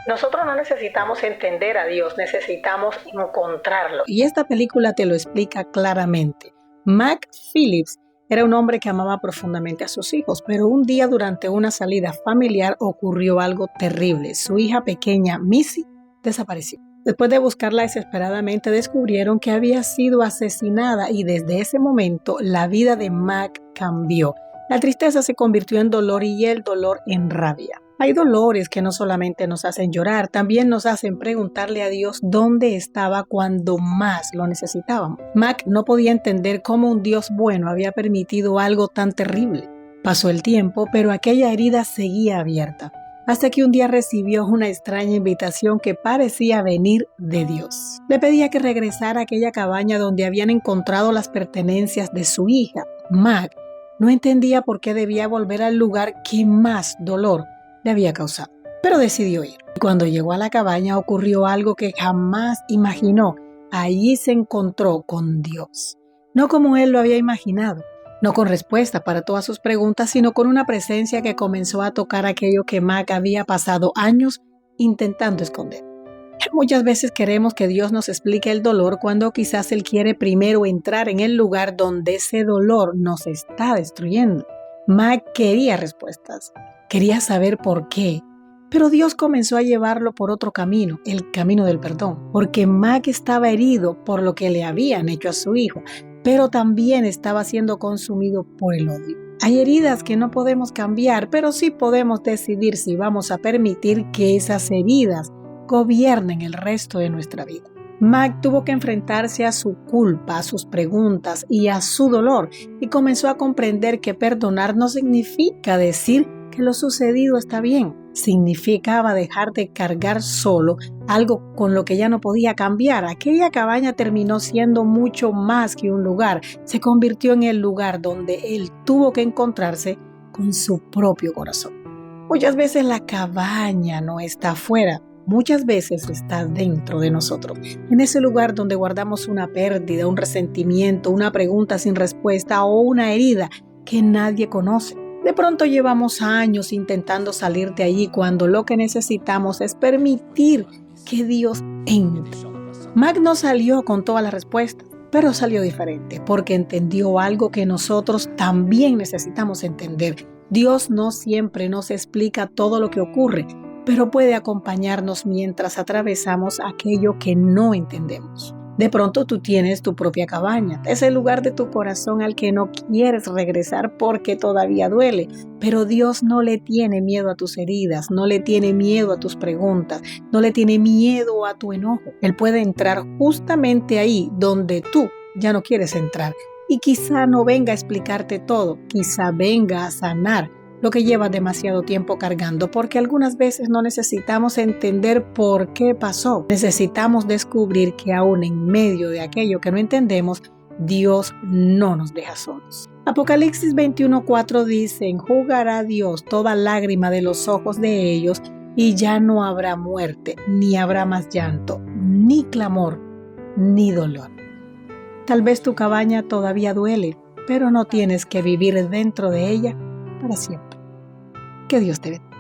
Nosotros no necesitamos entender a Dios, necesitamos encontrarlo. Y esta película te lo explica claramente. Mac Phillips era un hombre que amaba profundamente a sus hijos, pero un día durante una salida familiar ocurrió algo terrible. Su hija pequeña, Missy, desapareció. Después de buscarla desesperadamente, descubrieron que había sido asesinada y desde ese momento la vida de Mac cambió. La tristeza se convirtió en dolor y el dolor en rabia. Hay dolores que no solamente nos hacen llorar, también nos hacen preguntarle a Dios dónde estaba cuando más lo necesitábamos. Mac no podía entender cómo un Dios bueno había permitido algo tan terrible. Pasó el tiempo, pero aquella herida seguía abierta, hasta que un día recibió una extraña invitación que parecía venir de Dios. Le pedía que regresara a aquella cabaña donde habían encontrado las pertenencias de su hija. Mac no entendía por qué debía volver al lugar que más dolor le había causado, pero decidió ir. Cuando llegó a la cabaña ocurrió algo que jamás imaginó. Allí se encontró con Dios, no como él lo había imaginado, no con respuesta para todas sus preguntas, sino con una presencia que comenzó a tocar aquello que Mac había pasado años intentando esconder. Muchas veces queremos que Dios nos explique el dolor cuando quizás Él quiere primero entrar en el lugar donde ese dolor nos está destruyendo. Mac quería respuestas. Quería saber por qué, pero Dios comenzó a llevarlo por otro camino, el camino del perdón, porque Mac estaba herido por lo que le habían hecho a su hijo, pero también estaba siendo consumido por el odio. Hay heridas que no podemos cambiar, pero sí podemos decidir si vamos a permitir que esas heridas gobiernen el resto de nuestra vida. Mac tuvo que enfrentarse a su culpa, a sus preguntas y a su dolor, y comenzó a comprender que perdonar no significa decir que lo sucedido está bien. Significaba dejar de cargar solo algo con lo que ya no podía cambiar. Aquella cabaña terminó siendo mucho más que un lugar. Se convirtió en el lugar donde él tuvo que encontrarse con su propio corazón. Muchas veces la cabaña no está afuera. Muchas veces está dentro de nosotros, en ese lugar donde guardamos una pérdida, un resentimiento, una pregunta sin respuesta o una herida que nadie conoce. De pronto llevamos años intentando salir de allí cuando lo que necesitamos es permitir que Dios entre. Mac no salió con todas las respuestas, pero salió diferente porque entendió algo que nosotros también necesitamos entender. Dios no siempre nos explica todo lo que ocurre, pero puede acompañarnos mientras atravesamos aquello que no entendemos. De pronto tú tienes tu propia cabaña, ese lugar de tu corazón al que no quieres regresar porque todavía duele, pero Dios no le tiene miedo a tus heridas, no le tiene miedo a tus preguntas, no le tiene miedo a tu enojo. Él puede entrar justamente ahí donde tú ya no quieres entrar y quizá no venga a explicarte todo, quizá venga a sanar lo que lleva demasiado tiempo cargando, porque algunas veces no necesitamos entender por qué pasó. Necesitamos descubrir que aún en medio de aquello que no entendemos, Dios no nos deja solos. Apocalipsis 21:4 dice: enjugará Dios toda lágrima de los ojos de ellos, y ya no habrá muerte, ni habrá más llanto, ni clamor, ni dolor. Tal vez tu cabaña todavía duele, pero no tienes que vivir dentro de ella para siempre. Que Dios te bendiga.